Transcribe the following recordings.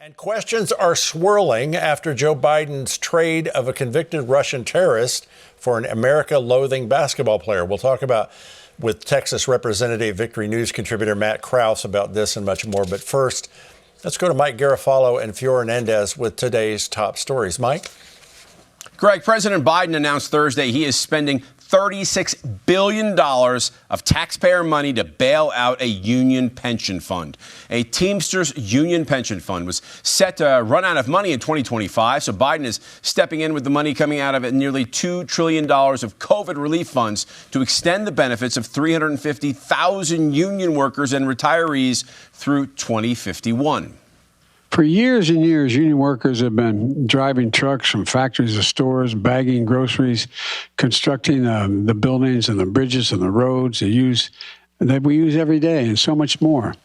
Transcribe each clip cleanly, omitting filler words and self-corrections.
And questions are swirling after Joe Biden's trade of a convicted Russian terrorist for an America-loathing basketball player. We'll talk about with Texas Representative Victory News contributor Matt Krause about this and much more. But first, let's go to Mike Garofalo and Fiora Hernandez with today's top stories. Mike? Greg, President Biden announced Thursday he is spending $36 billion of taxpayer money to bail out a union pension fund. A Teamsters union pension fund was set to run out of money in 2025, so Biden is stepping in with the money coming out of it, nearly $2 trillion of COVID relief funds to extend the benefits of 350,000 union workers and retirees through 2051. For years and years, union workers have been driving trucks from factories to stores, bagging groceries, constructing the buildings and the bridges and the roads that we use every day, and so much more.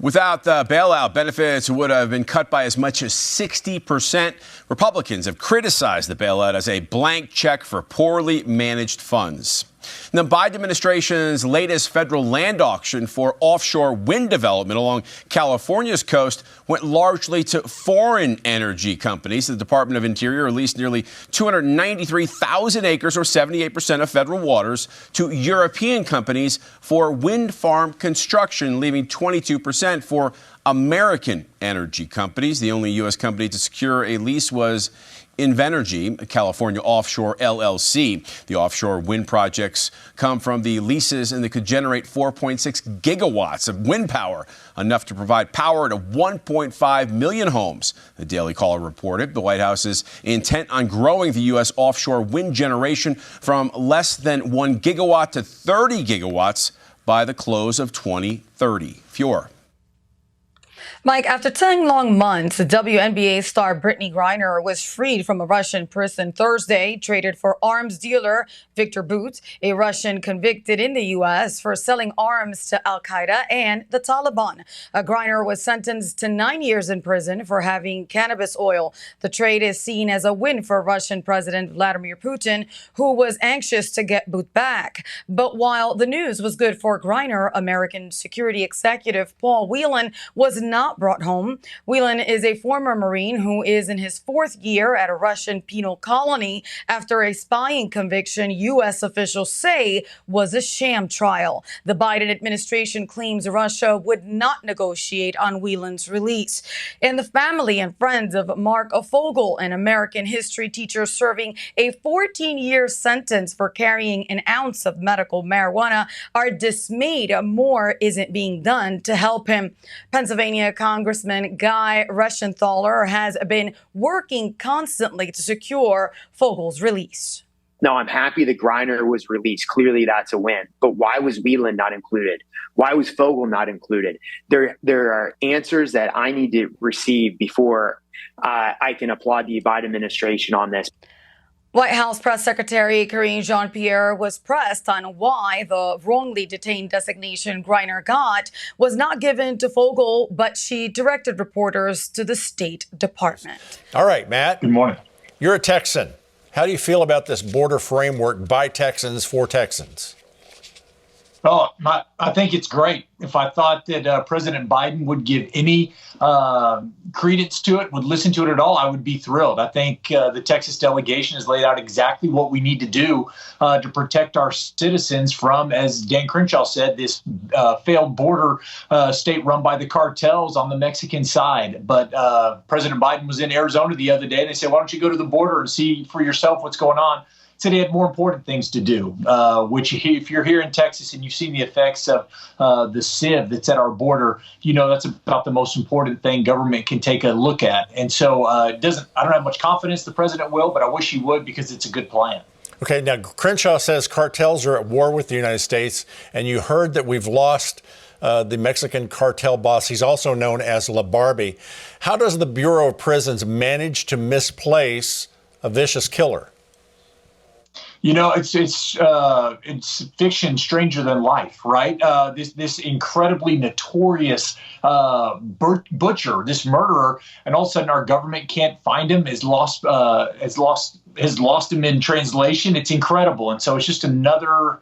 Without the bailout, benefits would have been cut by as much as 60%. Republicans have criticized the bailout as a blank check for poorly managed funds. The Biden administration's latest federal land auction for offshore wind development along California's coast went largely to foreign energy companies. The Department of Interior released nearly 293,000 acres, or 78% of federal waters, to European companies for wind farm construction, leaving 22% for American energy companies. The only U.S. company to secure a lease was Invenergy, a California offshore LLC. The offshore wind projects come from the leases, and they could generate 4.6 gigawatts of wind power, enough to provide power to 1.5 million homes. The Daily Caller reported the White House is intent on growing the U.S. offshore wind generation from less than 1 gigawatt to 30 gigawatts by the close of 2030. Fiora. Mike, after 10 long months, WNBA star Brittany Griner was freed from a Russian prison Thursday, traded for arms dealer Victor Bout, a Russian convicted in the U.S. for selling arms to al-Qaeda and the Taliban. Griner was sentenced to 9 years in prison for having cannabis oil. The trade is seen as a win for Russian President Vladimir Putin, who was anxious to get Bout back. But while the news was good for Griner, American security executive Paul Whelan was not brought home. Whelan is a former Marine who is in his fourth year at a Russian penal colony after a spying conviction U.S. officials say was a sham trial. The Biden administration claims Russia would not negotiate on Whelan's release. And the family and friends of Mark Fogel, an American history teacher serving a 14-year sentence for carrying an ounce of medical marijuana, are dismayed more isn't being done to help him. Pennsylvania Congressman Guy Reschenthaler has been working constantly to secure Fogel's release. No, I'm happy that Griner was released. Clearly, that's a win. But why was Whelan not included? Why was Fogel not included? There are answers that I need to receive before I can applaud the Biden administration on this. White House Press Secretary Karine Jean-Pierre was pressed on why the wrongly detained designation Griner got was not given to Fogel, but she directed reporters to the State Department. All right, Matt. Good morning. You're a Texan. How do you feel about this border framework by Texans for Texans? Oh, I think it's great. If I thought that President Biden would give any credence to it, would listen to it at all, I would be thrilled. I think the Texas delegation has laid out exactly what we need to do to protect our citizens from, as Dan Crenshaw said, this failed border state run by the cartels on the Mexican side. But President Biden was in Arizona the other day, and they said, why don't you go to the border and see for yourself what's going on? Said he had more important things to do, which if you're here in Texas and you've seen the effects of the sieve that's at our border, you know that's about the most important thing government can take a look at. And so I don't have much confidence the president will, but I wish he would because it's a good plan. Okay, now Crenshaw says cartels are at war with the United States, and you heard that we've lost the Mexican cartel boss. He's also known as La Barbie. How does the Bureau of Prisons manage to misplace a vicious killer? You know, it's fiction stranger than life, right? This incredibly notorious butcher, this murderer, and all of a sudden our government can't find him, has lost him in translation. It's incredible, and so it's just another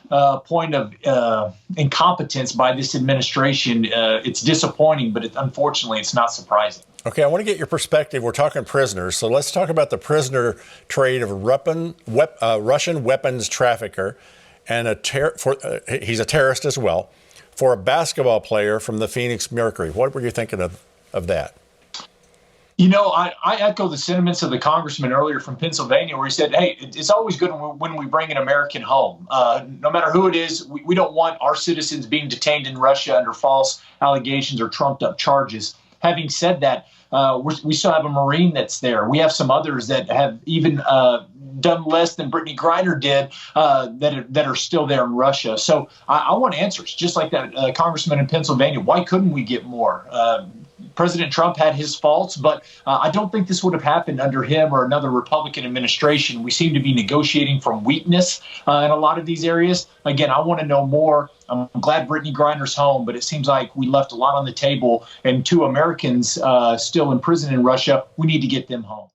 point of incompetence by this administration. It's disappointing, but unfortunately, it's not surprising. Okay, I want to get your perspective. We're talking prisoners, so let's talk about the prisoner trade of Russian weapons trafficker, and he's a terrorist as well, for a basketball player from the Phoenix Mercury. What were you thinking of that? You know, I echo the sentiments of the congressman earlier from Pennsylvania, where he said, hey, it's always good when we bring an American home. No matter who it is, we don't want our citizens being detained in Russia under false allegations or trumped up charges. Having said that, we still have a Marine that's there. We have some others that have even done less than Brittany Griner did that are still there in Russia. So I want answers, just like that congressman in Pennsylvania. Why couldn't we get more? President Trump had his faults, but I don't think this would have happened under him or another Republican administration. We seem to be negotiating from weakness in a lot of these areas. Again, I want to know more. I'm glad Brittany Griner's home, but it seems like we left a lot on the table, and 2 Americans still in prison in Russia. We need to get them home.